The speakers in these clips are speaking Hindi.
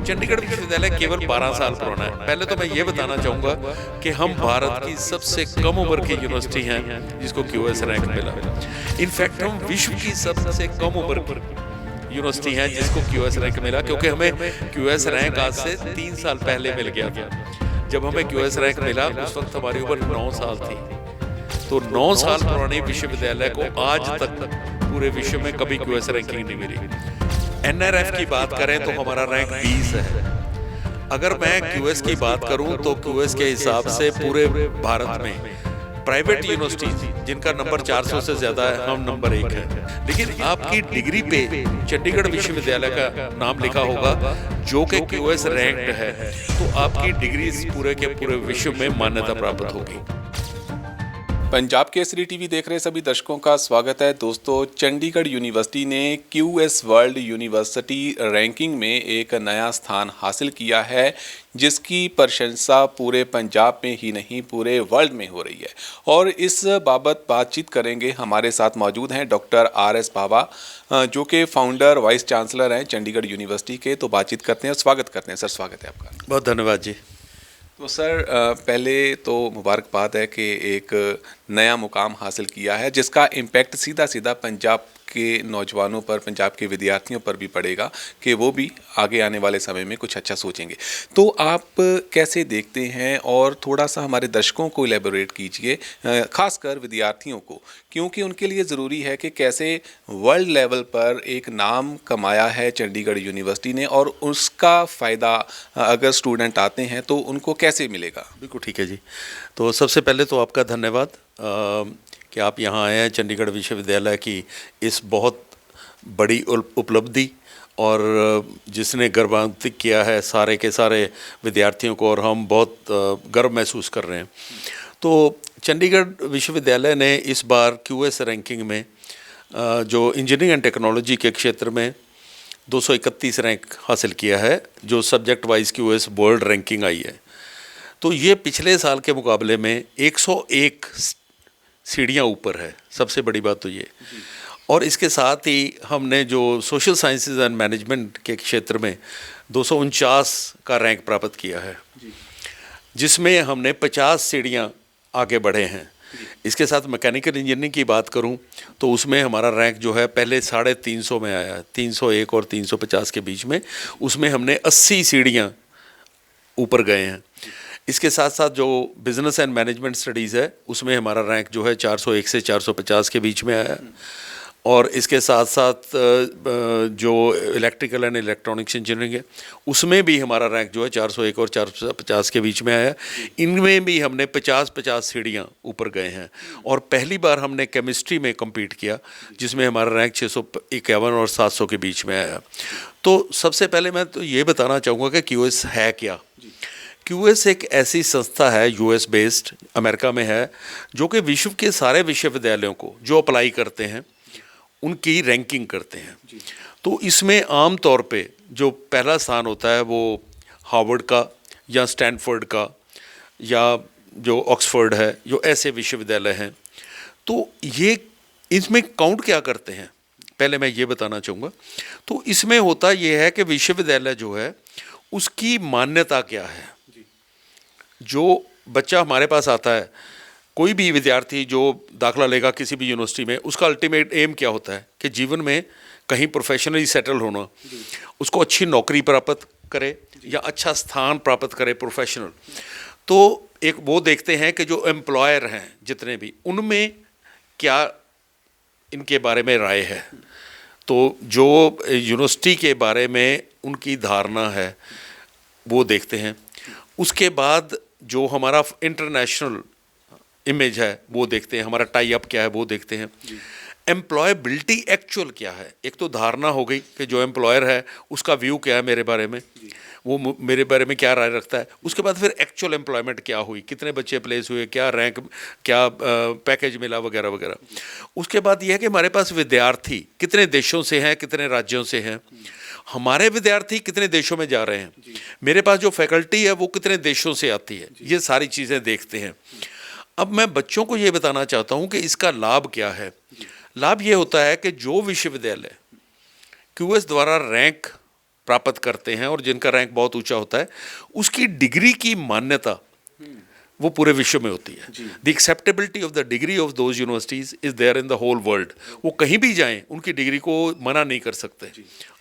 चंडीगढ़ विश्वविद्यालय केवल 12 साल पुराना है। पहले तो मैं ये बताना चाहूँगा कि हम भारत की सबसे कम उम्र की यूनिवर्सिटी हैं जिसको क्यूएस रैंक मिला। इनफैक्ट हम विश्व की सबसे कम उम्र की यूनिवर्सिटी हैं जिसको क्यूएस रैंक मिला, क्योंकि हमें क्यूएस रैंक आज से 3 साल पहले मिल गया था। जब हमें क्यूएस रैंक मिला उस वक्त हमारी उम्र 9 साल थी। तो 9 साल पुराने विश्वविद्यालय को आज तक पूरे विश्व में कभी क्यूएस रैंकिंग नहीं मिली। एनआरएफ की बात करें तो हमारा रैंक 20 है। अगर मैं क्यूएस की बात करूं तो क्यूएस के हिसाब से पूरे भारत में प्राइवेट यूनिवर्सिटीज जिनका नंबर 400 से ज्यादा है, हम नंबर 1 है। लेकिन आपकी डिग्री पे चंडीगढ़ विश्वविद्यालय का नाम लिखा होगा जो कि क्यूएस रैंक्ड है, तो आपकी डिग्री पूरे के पूरे विश्व में मान्यता प्राप्त होगी। पंजाब केसरी टीवी देख रहे सभी दर्शकों का स्वागत है। दोस्तों, चंडीगढ़ यूनिवर्सिटी ने क्यूएस वर्ल्ड यूनिवर्सिटी रैंकिंग में एक नया स्थान हासिल किया है, जिसकी प्रशंसा पूरे पंजाब में ही नहीं पूरे वर्ल्ड में हो रही है। और इस बाबत बातचीत करेंगे। हमारे साथ मौजूद हैं डॉक्टर आर.एस. बाबा, जो कि फाउंडर वाइस चांसलर हैं चंडीगढ़ यूनिवर्सिटी के। तो बातचीत करते हैं और स्वागत करते हैं। सर, स्वागत है आपका। बहुत धन्यवाद जी। तो सर, पहले तो मुबारकबाद है कि एक नया मुकाम हासिल किया है जिसका इम्पैक्ट सीधा सीधा पंजाब के नौजवानों पर, पंजाब के विद्यार्थियों पर भी पड़ेगा कि वो भी आगे आने वाले समय में कुछ अच्छा सोचेंगे। तो आप कैसे देखते हैं, और थोड़ा सा हमारे दर्शकों को इलेबोरेट कीजिए, खासकर विद्यार्थियों को, क्योंकि उनके लिए ज़रूरी है कि कैसे वर्ल्ड लेवल पर एक नाम कमाया है चंडीगढ़ यूनिवर्सिटी ने, और उसका फ़ायदा अगर स्टूडेंट आते हैं तो उनको कैसे मिलेगा। बिल्कुल ठीक है जी। तो सबसे पहले तो आपका धन्यवाद कि आप यहाँ आए हैं। चंडीगढ़ विश्वविद्यालय की इस बहुत बड़ी उपलब्धि और जिसने गर्वान्वित किया है सारे के सारे विद्यार्थियों को, और हम बहुत गर्व महसूस कर रहे हैं। तो चंडीगढ़ विश्वविद्यालय ने इस बार क्यूएस रैंकिंग में जो इंजीनियरिंग एंड टेक्नोलॉजी के क्षेत्र में 231 रैंक हासिल किया है, जो subject wise QS world ranking आई है। तो ये पिछले साल के मुकाबले में 101 सीढ़ियाँ ऊपर है। सबसे बड़ी बात तो ये। और इसके साथ ही हमने जो सोशल साइंसेज एंड मैनेजमेंट के क्षेत्र में 249 का रैंक प्राप्त किया है, जिसमें हमने 50 सीढ़ियाँ आगे बढ़े हैं। इसके साथ मैकेनिकल इंजीनियरिंग की बात करूं तो उसमें हमारा रैंक जो है पहले 350 में आया है, 301 और 350 के बीच में। उसमें हमने 80 सीढ़ियाँ ऊपर गए हैं। इसके साथ साथ जो बिज़नेस एंड मैनेजमेंट स्टडीज़ है उसमें हमारा रैंक जो है 401 से 450 के बीच में आया है। और इसके साथ साथ जो इलेक्ट्रिकल एंड इलेक्ट्रॉनिक्स इंजीनियरिंग है उसमें भी हमारा रैंक जो है 401 और 450 के बीच में आया है। इनमें भी हमने 50-50 सीढ़ियाँ ऊपर गए हैं। और पहली बार हमने केमिस्ट्री में कम्पीट किया जिसमें हमारा रैंक 651 और 700 के बीच में आया। तो सबसे पहले मैं तो ये बताना चाहूँगा कि क्यूएस है क्या। क्यूएस एक ऐसी संस्था है, यूएस बेस्ड, अमेरिका में है, जो कि विश्व के सारे विश्वविद्यालयों को जो अप्लाई करते हैं उनकी रैंकिंग करते हैं। तो इसमें आम तौर पे जो पहला स्थान होता है वो हार्वर्ड का या स्टैनफोर्ड का या जो ऑक्सफोर्ड है, जो ऐसे विश्वविद्यालय हैं। तो ये इसमें काउंट क्या करते हैं, पहले मैं ये बताना चाहूँगा। तो इसमें होता ये है कि विश्वविद्यालय जो है उसकी मान्यता क्या है। जो बच्चा हमारे पास आता है, कोई भी विद्यार्थी जो दाखिला लेगा किसी भी यूनिवर्सिटी में, उसका अल्टीमेट एम क्या होता है कि जीवन में कहीं प्रोफेशनली सेटल होना, उसको अच्छी नौकरी प्राप्त करे या अच्छा स्थान प्राप्त करे प्रोफेशनल। तो एक वो देखते हैं कि जो एम्प्लॉयर हैं जितने भी, उनमें क्या इनके बारे में राय है। तो जो यूनिवर्सिटी के बारे में उनकी धारणा है वो देखते हैं। उसके बाद जो हमारा इंटरनेशनल इमेज है वो देखते हैं, हमारा टाई अप क्या है वो देखते हैं। एम्प्लॉयबिलिटी एक्चुअल क्या है, एक तो धारणा हो गई कि जो एम्प्लॉयर है उसका व्यू क्या है मेरे बारे में, वो मेरे बारे में क्या राय रखता है। उसके बाद फिर एक्चुअल एम्प्लॉयमेंट क्या हुई, कितने बच्चे प्लेस हुए, क्या रैंक, क्या पैकेज मिला वगैरह वगैरह। उसके बाद ये है कि हमारे पास विद्यार्थी कितने देशों से हैं, कितने राज्यों से हैं, हमारे विद्यार्थी कितने देशों में जा रहे हैं, मेरे पास जो फैकल्टी है वो कितने देशों से आती है। ये सारी चीज़ें देखते हैं। अब मैं बच्चों को ये बताना चाहता हूँ कि इसका लाभ क्या है। लाभ ये होता है कि जो विश्वविद्यालय क्यूएस द्वारा रैंक प्राप्त करते हैं और जिनका रैंक बहुत ऊंचा होता है, उसकी डिग्री की मान्यता वो पूरे विश्व में होती है। The acceptability of the degree of those universities is there in the whole world. वो कहीं भी जाएं उनकी डिग्री को मना नहीं कर सकते।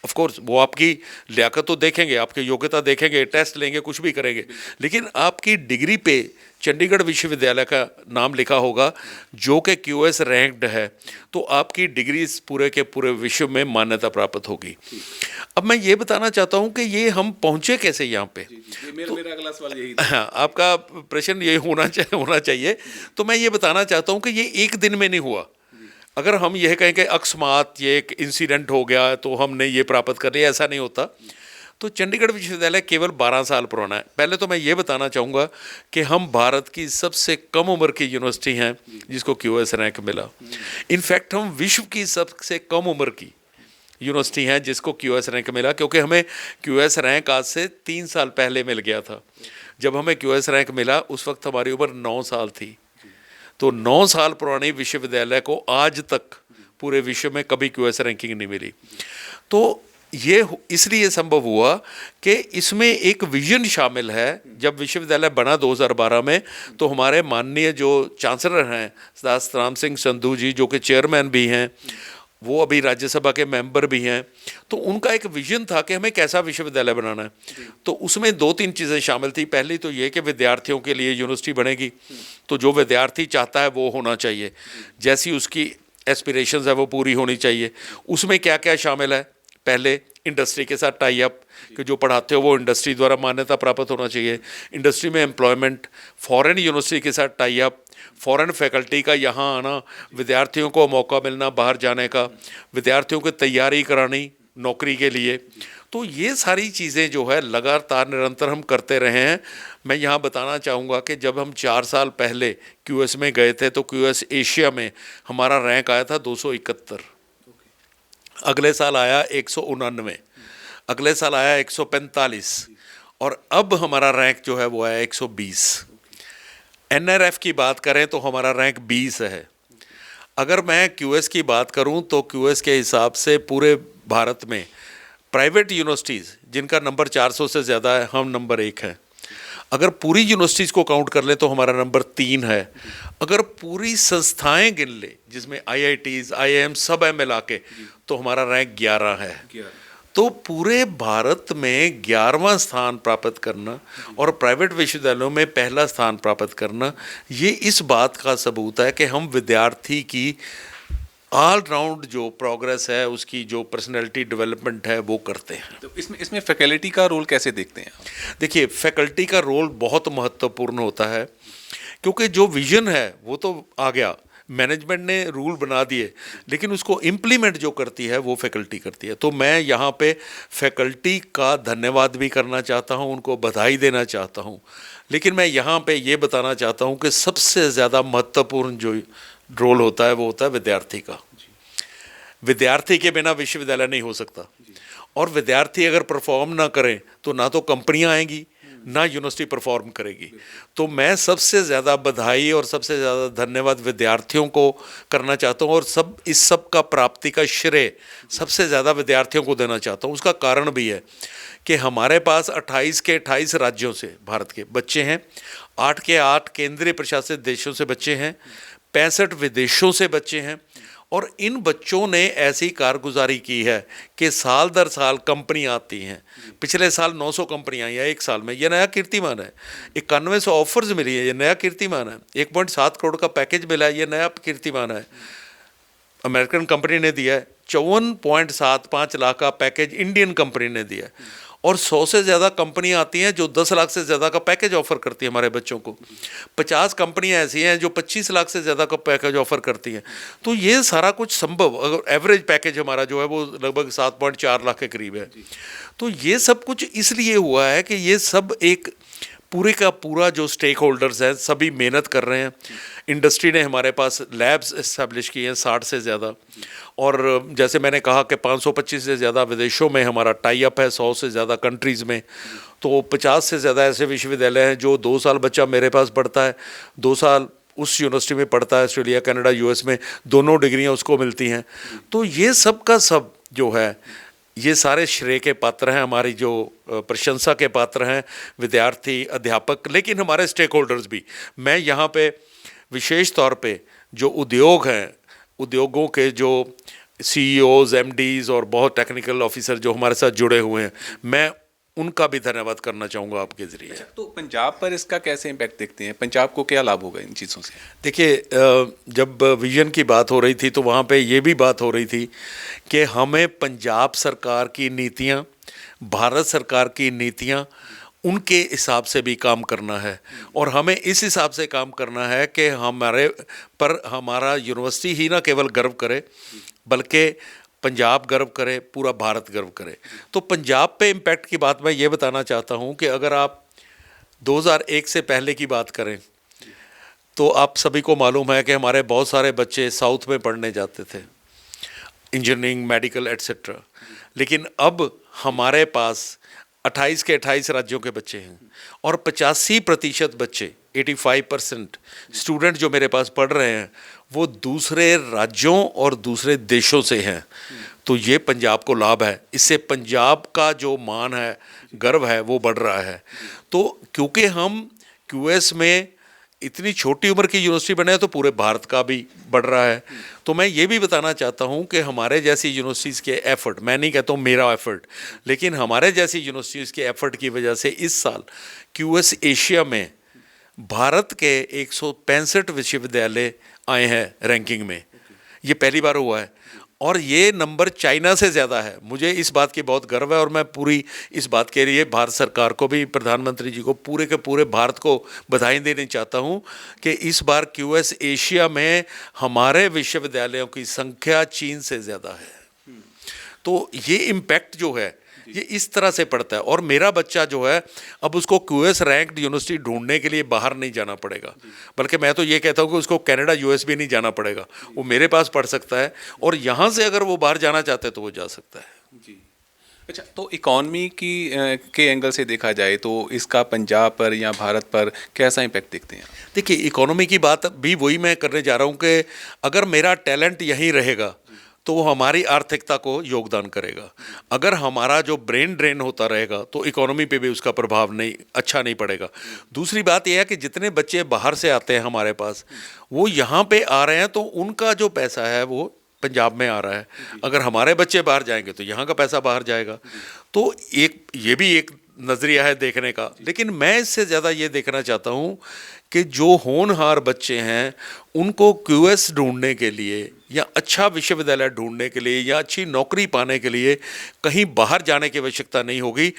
ऑफ कोर्स वो आपकी लियाकत तो देखेंगे, आपकी योग्यता देखेंगे, टेस्ट लेंगे, कुछ भी करेंगे, लेकिन आपकी डिग्री पे चंडीगढ़ विश्वविद्यालय का नाम लिखा होगा जो कि QS रैंक्ड है, तो आपकी डिग्री इस पूरे के पूरे विश्व में मान्यता प्राप्त होगी। अब मैं ये बताना चाहता हूँ कि ये हम पहुँचे कैसे यहाँ पे। मेरा अगला सवाल यही था। हाँ, आपका प्रश्न ये होना चाहिए। तो मैं ये बताना चाहता हूँ कि ये एक दिन में नहीं हुआ। अगर हम यह कहें कि अकस्मात ये एक इंसिडेंट हो गया तो हमने ये प्राप्त कर लिया, ऐसा नहीं होता। तो चंडीगढ़ विश्वविद्यालय केवल 12 साल पुराना है। पहले तो मैं ये बताना चाहूँगा कि हम भारत की सबसे कम उम्र की यूनिवर्सिटी हैं जिसको QS रैंक मिला। इनफैक्ट हम विश्व की सबसे कम उम्र की यूनिवर्सिटी हैं जिसको QS रैंक मिला, क्योंकि हमें QS रैंक आज से 3 साल पहले मिल गया था। जब हमें QS रैंक मिला उस वक्त हमारी उम्र 9 साल थी। तो 9 साल पुराने विश्वविद्यालय को आज तक पूरे विश्व में कभी QS रैंकिंग नहीं मिली। तो ये इसलिए संभव हुआ कि इसमें एक विजन शामिल है। जब विश्वविद्यालय बना 2012 में, तो हमारे माननीय जो चांसलर हैं राम सिंह संधू जी, जो कि चेयरमैन भी हैं, वो अभी राज्यसभा के मेंबर भी हैं, तो उनका एक विजन था कि हमें कैसा विश्वविद्यालय बनाना है। तो उसमें 2-3 चीज़ें शामिल थी। पहली तो ये कि विद्यार्थियों के लिए यूनिवर्सिटी बनेगी, तो जो विद्यार्थी चाहता है वो होना चाहिए, जैसी उसकी एस्पिरेशंस है वो पूरी होनी चाहिए। उसमें क्या क्या शामिल है? पहले इंडस्ट्री के साथ टाई अप, कि जो पढ़ाते हो वो इंडस्ट्री द्वारा मान्यता प्राप्त होना चाहिए। इंडस्ट्री में एम्प्लॉयमेंट, फॉरेन यूनिवर्सिटी के साथ टाई अप, फॉरेन फैकल्टी का यहाँ आना, विद्यार्थियों को मौका मिलना बाहर जाने का, विद्यार्थियों को तैयारी करानी नौकरी के लिए। तो ये सारी चीज़ें जो है लगातार निरंतर हम करते रहे हैं। मैं यहाँ बताना चाहूँगा कि जब हम 4 साल पहले QS में गए थे तो QS एशिया में हमारा रैंक आया था 271, अगले साल आया 189, अगले साल आया 145, और अब हमारा रैंक जो है वो आया 120। NRF की बात करें तो हमारा रैंक 20 है। अगर मैं QS की बात करूं तो QS के हिसाब से पूरे भारत में प्राइवेट यूनिवर्सिटीज़ जिनका नंबर 400 से ज़्यादा है, हम नंबर 1 हैं। अगर पूरी यूनिवर्सिटीज़ को काउंट कर ले तो हमारा नंबर 3 है। अगर पूरी संस्थाएं गिन ले जिसमें IITs, IIM सब है मिला के, तो हमारा रैंक 11 है। तो पूरे भारत में 11वां स्थान प्राप्त करना और प्राइवेट विश्वविद्यालयों में पहला स्थान प्राप्त करना, ये इस बात का सबूत है कि हम विद्यार्थी की ऑल राउंड जो प्रोग्रेस है, उसकी जो पर्सनैलिटी डेवलपमेंट है वो करते हैं। तो इसमें फैकल्टी का रोल कैसे देखते हैं आप? देखिए, फैकल्टी का रोल बहुत महत्वपूर्ण होता है, क्योंकि जो विजन है वो तो आ गया, मैनेजमेंट ने रूल बना दिए, लेकिन उसको इम्प्लीमेंट जो करती है वो फैकल्टी करती है। तो मैं यहाँ पे फैकल्टी का धन्यवाद भी करना चाहता हूँ, उनको बधाई देना चाहता हूँ, लेकिन मैं यहाँ पे ये बताना चाहता हूँ कि सबसे ज़्यादा महत्वपूर्ण जो रोल होता है वो होता है विद्यार्थी का। विद्यार्थी के बिना विश्वविद्यालय नहीं हो सकता, और विद्यार्थी अगर परफॉर्म ना करें तो ना तो कंपनियां आएंगी ना यूनिवर्सिटी परफॉर्म करेगी। तो मैं सबसे ज़्यादा बधाई और सबसे ज़्यादा धन्यवाद विद्यार्थियों को करना चाहता हूँ, और इस सब का प्राप्ति का श्रेय सबसे ज़्यादा विद्यार्थियों को देना चाहता हूँ। उसका कारण भी है कि हमारे पास 28 के 28 राज्यों से भारत के बच्चे हैं, 8 के 8 केंद्रीय प्रशासित देशों से बच्चे हैं, 65 विदेशों से बच्चे हैं, और इन बच्चों ने ऐसी कारगुजारी की है कि साल दर साल कंपनी आती हैं। पिछले साल 900 कंपनियां आई एक साल में, ये नया कीर्तिमान है। 9100 ऑफर्स मिली है, ये नया कीर्तिमान है। 1.7 करोड़ का पैकेज मिला है, ये नया कीर्तिमान है। अमेरिकन कंपनी ने दिया है। 54.75 लाख का पैकेज इंडियन कंपनी ने दिया है, और 100 से ज़्यादा कंपनियां आती हैं जो 10 लाख से ज़्यादा का पैकेज ऑफर करती है हमारे बच्चों को। 50 कंपनियां ऐसी हैं जो 25 लाख से ज़्यादा का पैकेज ऑफर करती हैं। तो ये सारा कुछ संभव, अगर एवरेज पैकेज हमारा जो है वो लगभग 7.4 लाख के करीब है। तो ये सब कुछ इसलिए हुआ है कि ये सब एक पूरे का पूरा जो स्टेक होल्डर्स हैं सभी मेहनत कर रहे हैं। इंडस्ट्री ने हमारे पास लैब्स इस्टेब्लिश किए हैं 60 से ज़्यादा, और जैसे मैंने कहा कि 525 से ज़्यादा विदेशों में हमारा टाई अप है, 100 से ज़्यादा कंट्रीज़ में। तो 50 से ज़्यादा ऐसे विश्वविद्यालय हैं जो 2 साल बच्चा मेरे पास पढ़ता है, 2 साल उस यूनिवर्सिटी में पढ़ता है, ऑस्ट्रेलिया, कनाडा, US में, दोनों डिग्रियां उसको मिलती हैं। तो ये सब का सब जो है ये सारे श्रेय के पात्र हैं, हमारी जो प्रशंसा के पात्र हैं विद्यार्थी, अध्यापक, लेकिन हमारे स्टेक होल्डर्स भी। मैं यहाँ पे विशेष तौर पे जो उद्योग हैं, उद्योगों के जो CEOs, MDs और बहुत टेक्निकल ऑफिसर जो हमारे साथ जुड़े हुए हैं, मैं उनका भी धन्यवाद करना चाहूँगा आपके ज़रिए। तो पंजाब पर इसका कैसे इम्पैक्ट देखते हैं, पंजाब को क्या लाभ होगा इन चीज़ों से? देखिए, जब विजन की बात हो रही थी तो वहाँ पे ये भी बात हो रही थी कि हमें पंजाब सरकार की नीतियाँ, भारत सरकार की नीतियाँ, उनके हिसाब से भी काम करना है। और हमें इस हिसाब से काम करना है कि हमारा यूनिवर्सिटी ही ना केवल गर्व करे, बल्कि पंजाब गर्व करे, पूरा भारत गर्व करे। तो पंजाब पे इम्पैक्ट की बात मैं ये बताना चाहता हूँ कि अगर आप 2001 से पहले की बात करें तो आप सभी को मालूम है कि हमारे बहुत सारे बच्चे साउथ में पढ़ने जाते थे, इंजीनियरिंग, मेडिकल एट्सेट्रा। लेकिन अब हमारे पास 28 के 28 राज्यों के बच्चे हैं और 85% बच्चे, 85% स्टूडेंट जो मेरे पास पढ़ रहे हैं वो दूसरे राज्यों और दूसरे देशों से हैं। तो ये पंजाब को लाभ है, इससे पंजाब का जो मान है, गर्व है, वो बढ़ रहा है। तो क्योंकि हम QS में इतनी छोटी उम्र की यूनिवर्सिटी बने हैं तो पूरे भारत का भी बढ़ रहा है। तो मैं ये भी बताना चाहता हूँ कि हमारे जैसी यूनिवर्सिटीज़ के एफ़र्ट, मैं नहीं कहता हूँ मेरा एफ़र्ट, लेकिन हमारे जैसी यूनिवर्सिटीज़ के एफ़र्ट की वजह से इस साल QS एशिया में भारत के 165 विश्वविद्यालय आए हैं रैंकिंग में। ये पहली बार हुआ है और ये नंबर चाइना से ज़्यादा है। मुझे इस बात की बहुत गर्व है और मैं पूरी इस बात के लिए भारत सरकार को भी, प्रधानमंत्री जी को, पूरे के पूरे भारत को बधाई देनी चाहता हूँ कि इस बार QS एशिया में हमारे विश्वविद्यालयों की संख्या चीन से ज़्यादा है। तो ये इम्पैक्ट जो है ये इस तरह से पड़ता है। और मेरा बच्चा जो है अब उसको QS रैंक्ड यूनिवर्सिटी ढूंढने के लिए बाहर नहीं जाना पड़ेगा, बल्कि मैं तो ये कहता हूँ कि उसको कनाडा, US भी नहीं जाना पड़ेगा, वो मेरे पास पढ़ सकता है और यहाँ से अगर वो बाहर जाना चाहता है तो वो जा सकता है। जी, अच्छा, तो इकॉनमी की के एंगल से देखा जाए तो इसका पंजाब पर या भारत पर कैसा इम्पैक्ट देखते हैं? देखिए, इकोनॉमी की बात भी वही मैं करने जा रहा हूँ कि अगर मेरा टैलेंट यहीं रहेगा तो वो हमारी आर्थिकता को योगदान करेगा। अगर हमारा जो ब्रेन ड्रेन होता रहेगा तो इकोनॉमी पे भी उसका प्रभाव अच्छा नहीं पड़ेगा। दूसरी बात यह है कि जितने बच्चे बाहर से आते हैं हमारे पास, वो यहाँ पे आ रहे हैं तो उनका जो पैसा है वो पंजाब में आ रहा है। अगर हमारे बच्चे बाहर जाएंगे तो यहाँ का पैसा बाहर जाएगा। तो ये भी एक नज़रिया है देखने का। लेकिन मैं इससे ज़्यादा ये देखना चाहता हूँ कि जो होनहार बच्चे हैं उनको QS ढूंढने के लिए या अच्छा विश्वविद्यालय ढूंढने के लिए या अच्छी नौकरी पाने के लिए कहीं बाहर जाने की आवश्यकता नहीं होगी।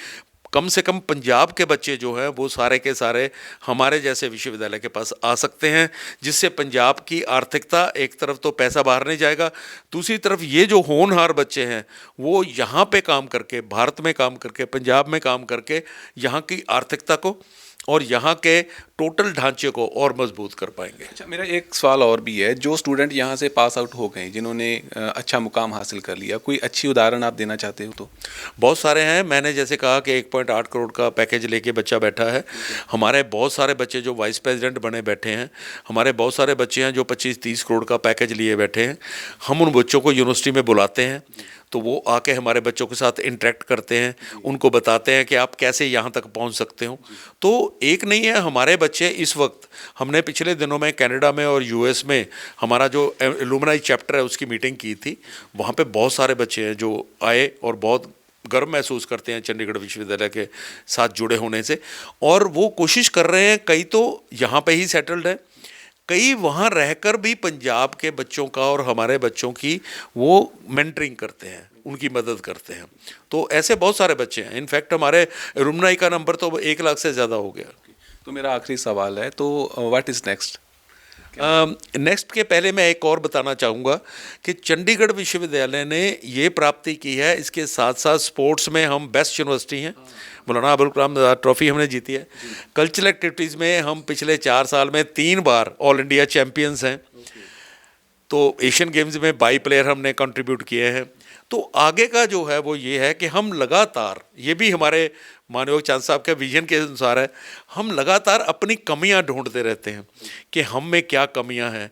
कम से कम पंजाब के बच्चे जो हैं वो सारे के सारे हमारे जैसे विश्वविद्यालय के पास आ सकते हैं, जिससे पंजाब की आर्थिकता, एक तरफ तो पैसा बाहर नहीं जाएगा, दूसरी तरफ ये जो होनहार बच्चे हैं वो यहाँ पे काम करके, भारत में काम करके, पंजाब में काम करके यहाँ की आर्थिकता को और यहाँ के टोटल ढांचे को और मजबूत कर पाएंगे। अच्छा, मेरा एक सवाल और भी है, जो स्टूडेंट यहाँ से पास आउट हो गए, जिन्होंने अच्छा मुकाम हासिल कर लिया, कोई अच्छी उदाहरण आप देना चाहते हो तो? बहुत सारे हैं। मैंने जैसे कहा कि 1.8 करोड़ का पैकेज लेके बच्चा बैठा है। हमारे बहुत सारे बच्चे जो वाइस प्रेसिडेंट बने बैठे हैं, हमारे बहुत सारे बच्चे हैं जो 25-30 करोड़ का पैकेज लिए बैठे हैं। हम उन बच्चों को यूनिवर्सिटी में बुलाते हैं तो वो आके हमारे बच्चों के साथ इंटरेक्ट करते हैं, उनको बताते हैं कि आप कैसे यहाँ तक पहुँच सकते हो। तो एक नहीं है, हमारे बच्चे इस वक्त, हमने पिछले दिनों में कनाडा में और US में हमारा जो एलुमनाई चैप्टर है उसकी मीटिंग की थी। वहाँ पे बहुत सारे बच्चे हैं जो आए और बहुत गर्व महसूस करते हैं चंडीगढ़ विश्वविद्यालय के साथ जुड़े होने से, और वो कोशिश कर रहे हैं, कई तो यहाँ पे ही सेटल्ड है, कई वहाँ रहकर भी पंजाब के बच्चों का और हमारे बच्चों की वो मेंटरिंग करते हैं, उनकी मदद करते हैं। तो ऐसे बहुत सारे बच्चे हैं। इनफैक्ट हमारे एलुमनाई का नंबर तो 1 लाख से ज़्यादा हो गया। तो मेरा आखिरी सवाल है, तो व्हाट इज़ नेक्स्ट? नेक्स्ट के पहले मैं एक और बताना चाहूँगा कि चंडीगढ़ विश्वविद्यालय ने ये प्राप्ति की है, इसके साथ साथ स्पोर्ट्स में हम बेस्ट यूनिवर्सिटी हैं। मौलाना अबुल कलाम ट्रॉफी हमने जीती है। कल्चरल एक्टिविटीज़ में हम पिछले 4 साल में 3 बार ऑल इंडिया चैम्पियंस हैं। तो एशियन गेम्स में 22 प्लेयर हमने कंट्रीब्यूट किए हैं। तो आगे का जो है वो ये है कि हम लगातार, ये भी हमारे माननीय चांद साहब के विजन के अनुसार है, हम लगातार अपनी कमियां ढूंढते रहते हैं कि हम में क्या कमियां हैं।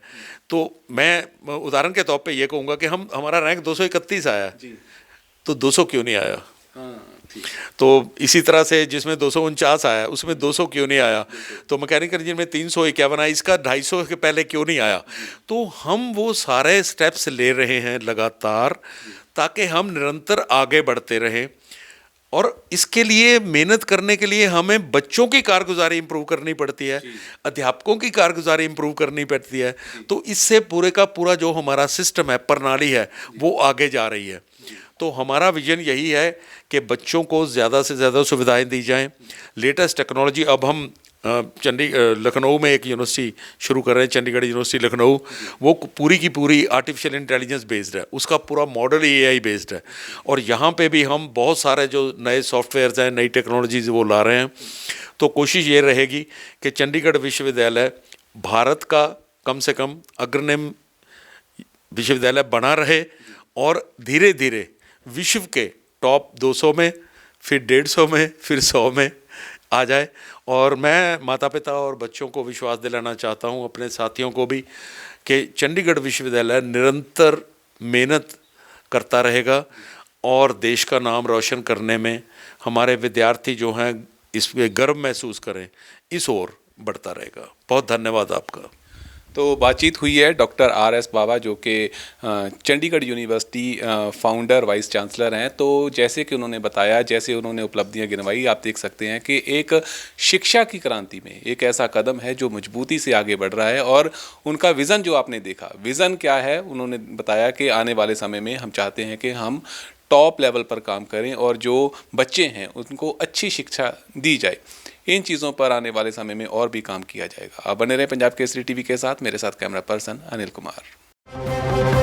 तो मैं उदाहरण के तौर पे ये कहूँगा कि हमारा रैंक 231 आया, तो 200 क्यों नहीं आया? ठीक। तो इसी तरह से जिसमें 249 आया उसमें 200 क्यों नहीं आया? तो मैकेनिकल इंजीनियर में 351 आया, इसका 250 के पहले क्यों नहीं आया? तो हम वो सारे स्टेप्स ले रहे हैं लगातार, ताकि हम निरंतर आगे बढ़ते रहें। और इसके लिए मेहनत करने के लिए हमें बच्चों की कारगुजारी इंप्रूव करनी पड़ती है, अध्यापकों की कारगुजारी इंप्रूव करनी पड़ती है। तो इससे पूरे का पूरा जो हमारा सिस्टम है, प्रणाली है, वो आगे जा रही है। तो हमारा विजन यही है कि बच्चों को ज़्यादा से ज़्यादा सुविधाएं दी जाएं। लेटेस्ट टेक्नोलॉजी, अब हम लखनऊ में एक यूनिवर्सिटी शुरू कर रहे हैं, चंडीगढ़ यूनिवर्सिटी लखनऊ। वो पूरी की पूरी आर्टिफिशियल इंटेलिजेंस बेस्ड है, उसका पूरा मॉडल एआई बेस्ड है। और यहाँ पे भी हम बहुत सारे जो नए सॉफ्टवेयर्स हैं, नई टेक्नोलॉजीज वो ला रहे हैं। तो कोशिश ये रहेगी कि चंडीगढ़ विश्वविद्यालय भारत का कम से कम अग्रणी विश्वविद्यालय बना रहे और धीरे धीरे विश्व के टॉप 200 में, फिर 150 में, फिर 100 में आ जाए। और मैं माता पिता और बच्चों को विश्वास दिलाना चाहता हूँ, अपने साथियों को भी, कि चंडीगढ़ विश्वविद्यालय निरंतर मेहनत करता रहेगा और देश का नाम रोशन करने में हमारे विद्यार्थी जो हैं इस पे गर्व महसूस करें, इस ओर बढ़ता रहेगा। बहुत धन्यवाद आपका। तो बातचीत हुई है डॉक्टर RS बाबा, जो कि Chandigarh university founder vice chancellor हैं। तो जैसे कि उन्होंने बताया, जैसे उन्होंने उपलब्धियां गिनवाई, आप देख सकते हैं कि एक शिक्षा की क्रांति में एक ऐसा कदम है जो मजबूती से आगे बढ़ रहा है। और उनका विज़न जो आपने देखा, विज़न क्या है, उन्होंने बताया कि आने वाले समय में हम चाहते हैं कि हम टॉप लेवल पर काम करें और जो बच्चे हैं उनको अच्छी शिक्षा दी जाए। इन चीज़ों पर आने वाले समय में और भी काम किया जाएगा। आप बने रहें पंजाब केसरी टीवी के साथ। मेरे साथ कैमरा पर्सन अनिल कुमार।